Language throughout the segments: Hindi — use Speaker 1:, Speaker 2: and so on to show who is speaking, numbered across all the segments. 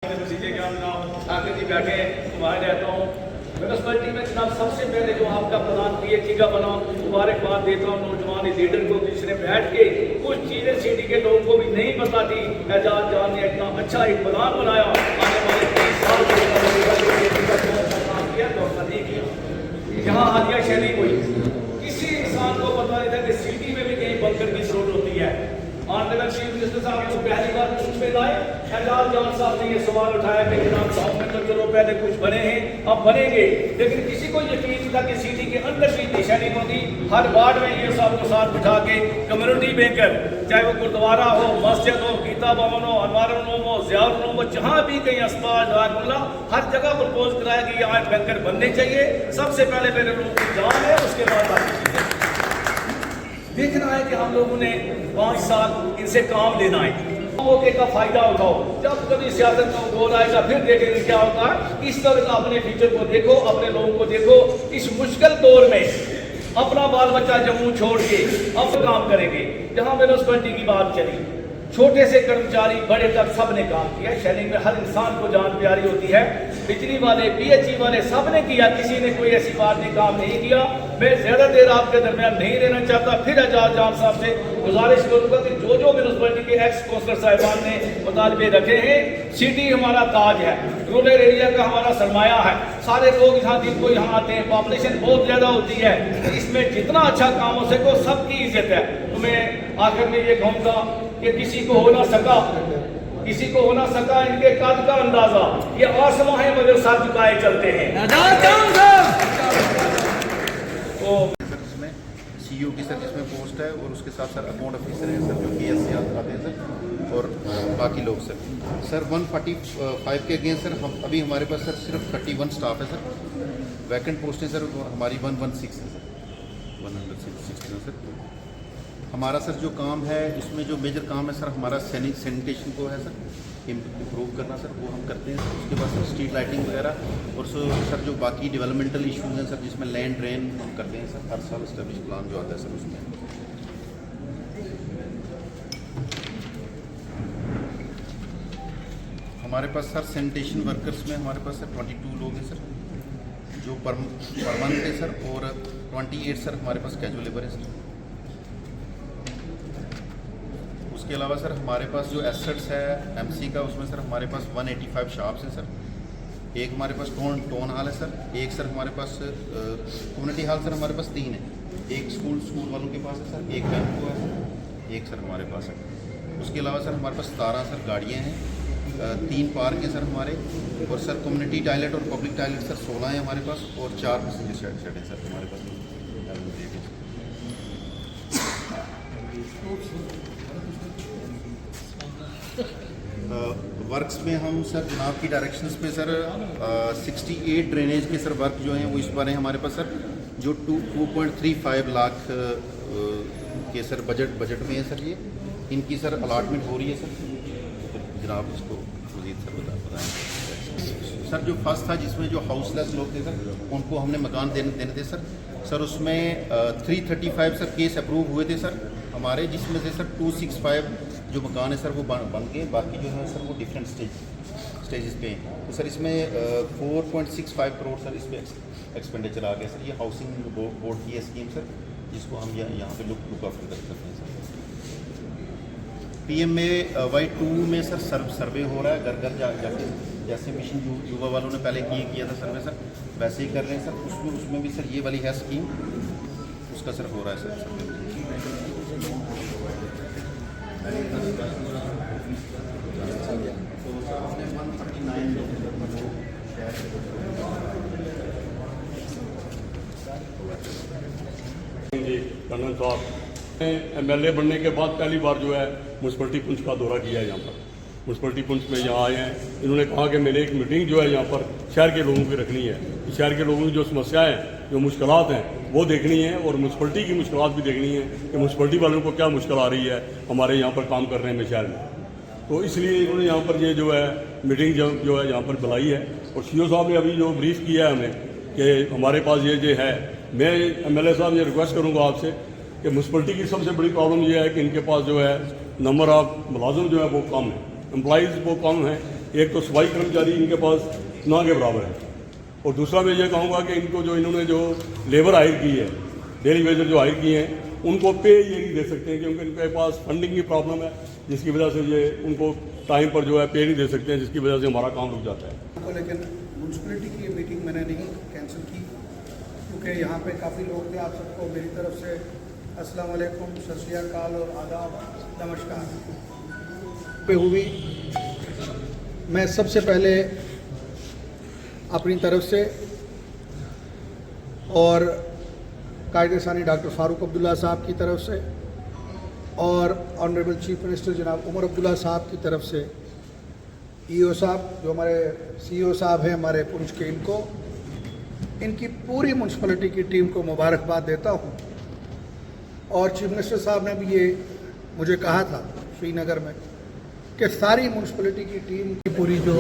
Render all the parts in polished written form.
Speaker 1: आके जी बैठे वहाँ रहता हूँ म्यूनसिपलिटी में जनाब सबसे पहले जो आपका प्रधान पीएचई का बना मुबारकबाद देता हूँ नौजवान लीडर को जिसने बैठ के कुछ चीज़ें सिटी के लोगों को भी नहीं पता थी। एजाज जान ने इतना अच्छा एक प्लान बनाया आने वाले 30 साल यहाँ हालिया शहरी कोई किसी इंसान को पता नहीं था कि सिटी में भी कहीं बंकर की जरूरत होती है। ऑनरेबल चीफ मिनिस्टर साहब को पहली बार पूछ में लाए एजाज जान साहब ने ये सवाल उठाया कि जनाब गाँव में तो चलो पहले कुछ बने हैं अब बनेंगे, लेकिन किसी को यकीन नहीं था कि सिटी के अंदर भी इतनी शहरी होगी। हर वार्ड में ये सबको साथ बिठा के कम्युनिटी बैंकर चाहे वो गुरुद्वारा हो, मस्जिद हो, गीता भवन हो, अनवारुल उलूम हो, ज़ियाउल उलूम हो, जहाँ भी कहीं अस्पताल हर जगह प्रपोज कराया कि यहाँ बैंकर बनने चाहिए। सबसे पहले मेरे लोगों की जान है, उसके बाद बाकी चीजें देखना है कि हम लोगों ने 5 साल इनसे काम लेना है। मौके का फायदा उठाओ, जब कभी सियासत का दौर आएगा फिर देखेंगे क्या होता है। इस तरह का अपने फ्यूचर को देखो, अपने लोगों को देखो। इस मुश्किल दौर में अपना बाल बच्चा जम्मू छोड़ के अब काम करेंगे। जहां म्यूनसिपलिटी की बात चली, छोटे से कर्मचारी बड़े तक सब ने काम किया। शहर में हर इंसान को जान प्यारी होती है। बिजली वाले, पीएचई वाले सब ने किया, किसी ने कोई ऐसी बात नहीं काम नहीं किया। मैं ज्यादा देर आपके दरमियान नहीं रहना चाहता। फिर एजाज जान साहब से गुजारिश करूंगा कि जो म्यूनसिपलिटी के एक्स काउंसलर साहिबान ने मुतालबे रखे हैं, सिटी हमारा ताज है, रूरल एरिया का हमारा सरमाया है। सारे लोग यहाँ दिन को यहाँ आते हैं, पॉपुलेशन बहुत ज्यादा होती है। इसमें जितना अच्छा काम हो सके सबकी इज्जत है। तो मैं आखिर में ये कहूँगा कि किसी को हो ना सका इनके कद का अंदाजा, ये आसमां है मगर सर झुकाए चलते हैं।
Speaker 2: तो इसमें सीईओ की सर जिसमें पोस्ट है और उसके साथ सर अकाउंट ऑफिसर है सर जो कि एस आते हैं सर, और बाकी लोग सर 145 के अगेंस्ट सर हम अभी हमारे पास सर सिर्फ 31 स्टाफ है सर। वैकेंट पोस्टें सर हमारी 116 है सर, 116 है सर। हमारा सर जो काम है इसमें जो मेजर काम है सर हमारा सैनिटेशन को है सर इम्प्रूव करना सर, वो हम करते हैं सर। उसके बाद सर स्ट्रीट लाइटिंग वगैरह और सर जो बाकी डेवलपमेंटल इश्यूज हैं सर जिसमें लैंड ड्रेन हम करते हैं सर। हर साल एस्टेब्लिश प्लान जो आता है सर उसमें। हमारे पास सर सैनिटेशन वर्कर्स में हमारे पास सर 22 लोग हैं सर जो परमानेंट है सर, और 28 सर हमारे पास कैजुअल लेबर है सर। उसके अलावा सर हमारे पास जो एसेट्स है एमसी का, उसमें सर हमारे पास 185 शॉप्स हैं सर। एक हमारे पास टाउन हॉल है सर, एक सर हमारे पास कम्युनिटी हॉल सर हमारे पास 3 है। एक स्कूल वालों के पास है सर, एक बैंक को है सर, एक सर हमारे पास है। उसके अलावा सर हमारे पास 17 सर गाड़ियाँ हैं, 3 पार्क हैं सर हमारे, और सर कम्युनिटी टॉयलेट और पब्लिक टॉयलेट सर 16 हैं हमारे पास, और 4 पैसेंजर शेड हैं सर हमारे पास। वर्क्स में हम सर जनाब की डायरेक्शंस पे सर 68 ड्रेनेज के सर वर्क जो हैं वो इस बार हैं हमारे पास सर, जो 2.35 लाख के सर बजट में है सर। ये इनकी सर अलॉटमेंट हो रही है सर, तो जनाब इसको मज़ीद सर बताएँ सर। जो फर्स्ट था जिसमें जो हाउसलेस लोग थे सर उनको हमने मकान देने थे सर उसमें 335 सर केस अप्रूव हुए थे सर हमारे, जिसमें से सर 265 जो मकान है सर वो बन गए। बाकी जो है सर वो डिफरेंट स्टेजेस पे हैं। तो सर इसमें 4.65 करोड़ सर इस पर एक्सपेंडिचर आ गया सर। ये हाउसिंग बोर्ड की है स्कीम सर, जिसको हम यहाँ पे लुक आफ्टर करते हैं सर। PMAY 2 में सर सर्वे हो रहा है घर जाके, जैसे मिशन युवा वालों ने पहले किया था सर्वे सर, वैसे ही कर रहे हैं सर। उसमें भी सर ये वाली है स्कीम, उसका सर हो रहा है सर सर्वे।
Speaker 3: कर्नल साहब MLA बनने के बाद पहली बार जो है म्यूनसिपलिटी पुंछ का दौरा किया है। यहाँ पर म्यूनसिपलिटी पुंछ में यहाँ आए हैं। इन्होंने कहा कि मैंने एक मीटिंग जो है यहाँ पर शहर के लोगों की रखनी है। शहर के लोगों की जो समस्याएं जो मुश्किलात हैं वो देखनी है, और म्यूनसिपलिटी की मुश्किलात भी देखनी है कि म्यूनसिपलिटी वालों को क्या मुश्किल आ रही है हमारे यहाँ पर काम करने में शहर में। तो इसलिए इन्होंने यहाँ पर ये जो है मीटिंग जो है यहाँ पर बुलाई है। और CO साहब ने अभी जो ब्रीफ किया है हमें कि हमारे पास ये जो है, मैं MLA साहब ये रिक्वेस्ट करूँगा आपसे कि म्यूनसिपलिटी की सबसे बड़ी प्रॉब्लम ये है कि इनके पास जो है नंबर ऑफ मुलाजिम जो है वो कम है, एम्प्लॉइज़ वो कम हैं। एक तो सफाई कर्मचारी इनके पास ना के बराबर है, और दूसरा मैं ये कहूँगा कि इनको जो इन्होंने जो लेबर हायर की है, डेली वेजर जो हायर किए हैं, उनको पे ये नहीं दे सकते हैं क्योंकि इनके पास फंडिंग की प्रॉब्लम है, जिसकी वजह से ये उनको टाइम पर जो है पे नहीं दे सकते हैं, जिसकी वजह से हमारा काम रुक जाता है।
Speaker 4: तो लेकिन म्यूनसिपलिटी की मीटिंग मैंने नहीं कैंसिल की क्योंकि यहाँ पे काफ़ी लोग थे। आप सबको मेरी तरफ से अस्सलाम वालेकुम, सत श्री अकाल और आदाब, नमस्कार। पे हुई मैं सबसे पहले अपनी तरफ से और कायदे सानी डॉक्टर फारूक अब्दुल्ला साहब की तरफ से और ऑनरेबल चीफ मिनिस्टर जनाब उमर अब्दुल्ला साहब की तरफ से, ईओ साहब जो हमारे सीईओ साहब हैं हमारे पुंछ के, इनकी पूरी म्यूनसिपलिटी की टीम को मुबारकबाद देता हूँ। और चीफ मिनिस्टर साहब ने भी ये मुझे कहा था श्रीनगर में कि सारी म्यूनसिपलिटी की टीम की पूरी जो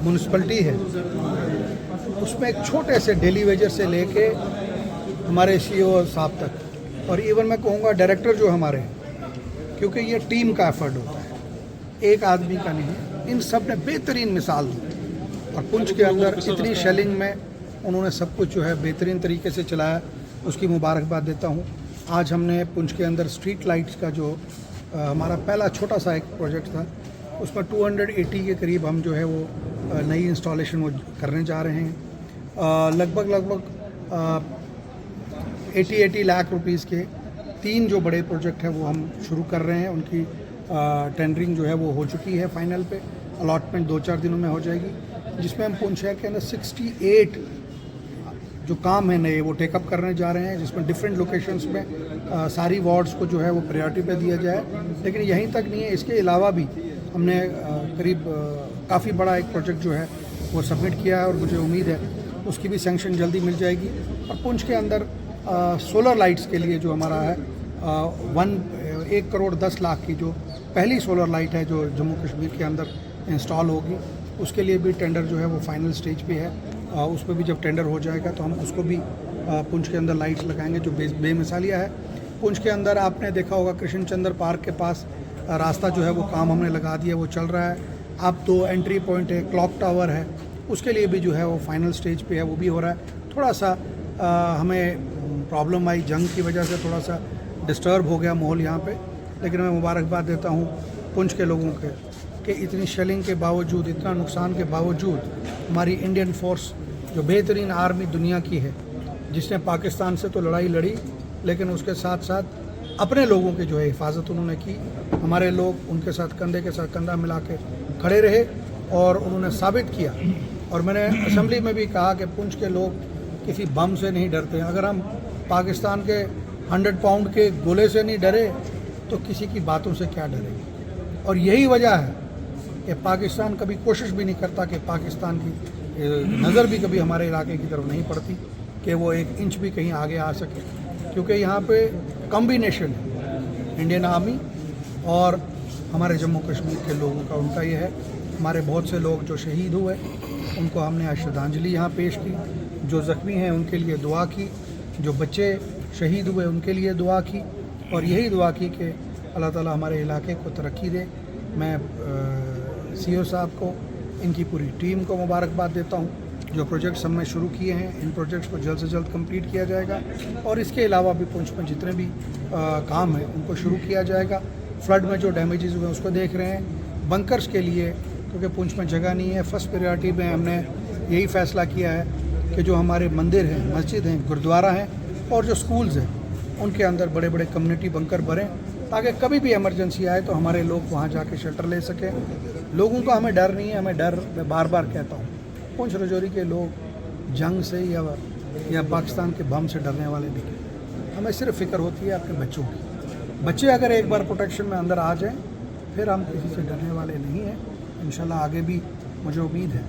Speaker 4: म्यूनसिपलिटी है उसमें एक छोटे से डेली वेजर से लेके हमारे सीईओ साहब तक और इवन मैं कहूँगा डायरेक्टर जो हमारे हैं, क्योंकि ये टीम का एफर्ट होता है, एक आदमी का नहीं। इन सब ने बेहतरीन मिसाल दी और पुंछ के अंदर इतनी शेलिंग में उन्होंने सब कुछ जो है बेहतरीन तरीके से चलाया, उसकी मुबारकबाद देता हूँ। आज हमने पुंछ के अंदर स्ट्रीट लाइट्स का जो हमारा पहला छोटा सा एक प्रोजेक्ट था, उसमें 280 के करीब हम जो है वो नई इंस्टॉलेशन वो करने जा रहे हैं। लगभग 80 लाख रुपीस के 3 जो बड़े प्रोजेक्ट हैं वो हम शुरू कर रहे हैं। उनकी टेंडरिंग जो है वो हो चुकी है फाइनल पे, अलॉटमेंट 2-4 दिनों में हो जाएगी, जिसमें हम पुंछ शहर के अंदर 68 जो काम है नए वो टेकअप करने जा रहे हैं, जिसमें डिफरेंट लोकेशंस में सारी वार्ड्स को जो है वो प्रायोरिटी पे दिया जाए। लेकिन यहीं तक नहीं है, इसके अलावा भी हमने करीब काफ़ी बड़ा एक प्रोजेक्ट जो है वो सबमिट किया है और मुझे उम्मीद है उसकी भी सैंक्शन जल्दी मिल जाएगी। और पुंछ के अंदर सोलर लाइट्स के लिए जो हमारा है 1 करोड़ 10 लाख की जो पहली सोलर लाइट है जो जम्मू कश्मीर के अंदर इंस्टॉल होगी, उसके लिए भी टेंडर जो है वो फाइनल स्टेज पे है। उस पर भी जब टेंडर हो जाएगा तो हम उसको भी पुंछ के अंदर लाइट्स लगाएंगे जो बेमिसालिया है। पुंछ के अंदर आपने देखा होगा कृष्ण चंद्र पार्क के पास रास्ता जो है वो काम हमने लगा दिया, वो चल रहा है। अब तो एंट्री पॉइंट है, क्लॉक टावर है, उसके लिए भी जो है वो फाइनल स्टेज पे है, वो भी हो रहा है। थोड़ा सा हमें प्रॉब्लम आई, जंग की वजह से थोड़ा सा डिस्टर्ब हो गया माहौल यहाँ पे, लेकिन मैं मुबारकबाद देता हूँ पुंछ के लोगों के कि इतनी शेलिंग के बावजूद, इतना नुकसान के बावजूद हमारी इंडियन फोर्स जो बेहतरीन आर्मी दुनिया की है, जिसने पाकिस्तान से तो लड़ाई लड़ी लेकिन उसके साथ साथ अपने लोगों की जो है हिफाजत उन्होंने की। हमारे लोग उनके साथ कंधे के साथ कंधा मिला के खड़े रहे और उन्होंने साबित किया। और मैंने असेंबली में भी कहा कि पुंछ के लोग किसी बम से नहीं डरते हैं। अगर हम पाकिस्तान के 100 पाउंड के गोले से नहीं डरे तो किसी की बातों से क्या डरेंगे। और यही वजह है कि पाकिस्तान कभी कोशिश भी नहीं करता कि पाकिस्तान की नज़र भी कभी हमारे इलाके की तरफ नहीं पड़ती कि वो 1 इंच भी कहीं आगे आ सके, क्योंकि यहाँ पे कॉम्बिनेशन है इंडियन आर्मी और हमारे जम्मू कश्मीर के लोगों का। उनका ये है, हमारे बहुत से लोग जो शहीद हुए उनको हमने आज श्रद्धांजलि यहाँ पेश की, जो ज़ख्मी हैं उनके लिए दुआ की, जो बच्चे शहीद हुए उनके लिए दुआ की और यही दुआ की कि अल्लाह ताला हमारे इलाके को तरक्की दे। मैं सीईओ साहब को, इनकी पूरी टीम को मुबारकबाद देता हूँ। जो प्रोजेक्ट्स हमने शुरू किए हैं, इन प्रोजेक्ट्स को जल्द से जल्द कंप्लीट किया जाएगा और इसके अलावा भी पुंछ में जितने भी काम हैं उनको शुरू किया जाएगा। फ्लड में जो डैमेजेस हुए उसको देख रहे हैं। बंकर्स के लिए क्योंकि पुंछ में जगह नहीं है, फर्स्ट प्रायोरिटी में हमने यही फैसला किया है कि जो हमारे मंदिर हैं, मस्जिद हैं, गुरुद्वारा हैं और जो स्कूल्स हैं उनके अंदर बड़े बड़े कम्युनिटी बंकर बने, ताकि कभी भी इमरजेंसी आए तो हमारे लोग वहाँ जाके शेल्टर ले सकें। लोगों का हमें डर नहीं है, हमें डर, मैं बार बार कहता हूँ, पुंछ रजौरी के लोग जंग से या पाकिस्तान के बम से डरने वाले नहीं। हमें सिर्फ फिक्र होती है अपने बच्चों की। बच्चे अगर एक बार प्रोटेक्शन में अंदर आ जाएं फिर हम किसी से डरने वाले नहीं हैं। इंशाल्लाह आगे भी मुझे उम्मीद है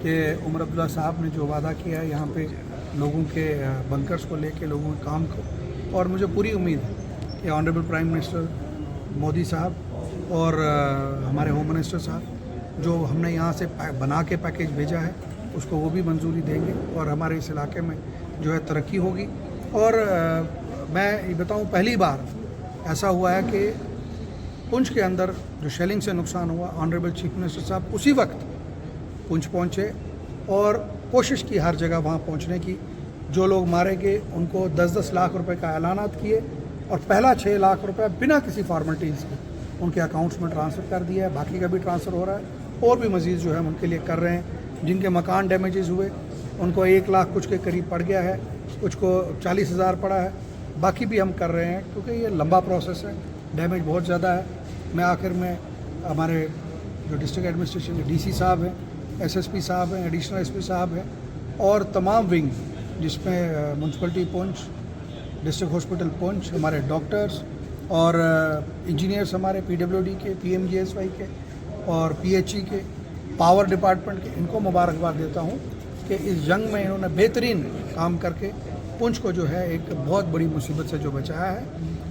Speaker 4: कि उमर अब्दुल्ला साहब ने जो वादा किया है यहाँ पे लोगों के बंकर्स को लेके, लोगों के काम को, और मुझे पूरी उम्मीद है कि ऑनरेबल प्राइम मिनिस्टर मोदी साहब और हमारे होम मिनिस्टर साहब जो हमने यहाँ से बना के पैकेज भेजा है उसको वो भी मंजूरी देंगे और हमारे इस इलाके में जो है तरक्की होगी। और मैं ये बताऊँ, पहली बार ऐसा हुआ है कि पुंछ के अंदर जो शेलिंग से नुकसान हुआ, ऑनरेबल चीफ मिनिस्टर साहब उसी वक्त पुंछ पहुँचे और कोशिश की हर जगह वहाँ पहुँचने की। जो लोग मारे गए उनको 10-10 लाख रुपए का ऐलानात किए और पहला 6 लाख रुपए बिना किसी फॉर्मेलिटीज़ के उनके अकाउंट्स में ट्रांसफ़र कर दिया है। बाकी का भी ट्रांसफ़र हो रहा है और भी मज़ीद जो है हम उनके लिए कर रहे हैं। जिनके मकान डैमेजेस हुए उनको 1 लाख कुछ के करीब पड़ गया है, कुछ को 40,000 पड़ा है, बाकी भी हम कर रहे हैं क्योंकि ये लंबा प्रोसेस है, डैमेज बहुत ज़्यादा है। मैं आखिर में हमारे जो डिस्ट्रिक्ट एडमिनिस्ट्रेशन के डीसी साहब हैं, एसएसपी साहब हैं, एडिशनल एसपी साहब हैं और तमाम विंग जिसमें municipality Poonch, district hospital Poonch, हमारे डॉक्टर्स और इंजीनियर्स हमारे पीडब्ल्यूडी के, पीएमजीएसवाई के और पीएचई के, पावर डिपार्टमेंट के, इनको मुबारकबाद देता हूँ कि इस जंग में इन्होंने बेहतरीन काम करके पुंछ को जो है एक बहुत बड़ी मुसीबत से जो बचाया है।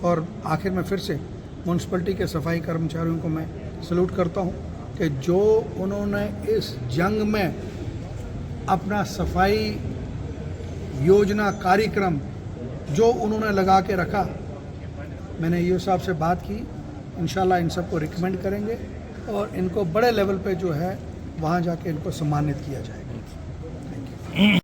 Speaker 4: और आखिर में फिर से म्यूनसिपलिटी के सफाई कर्मचारियों को मैं सल्यूट करता हूँ कि जो उन्होंने इस जंग में अपना सफाई योजना कार्यक्रम जो उन्होंने लगा के रखा। मैंने ईओ साहब से बात की, इंशाल्लाह इन सबको रिकमेंड करेंगे और इनको बड़े लेवल पे जो है वहाँ जाके इनको सम्मानित किया जाएगा।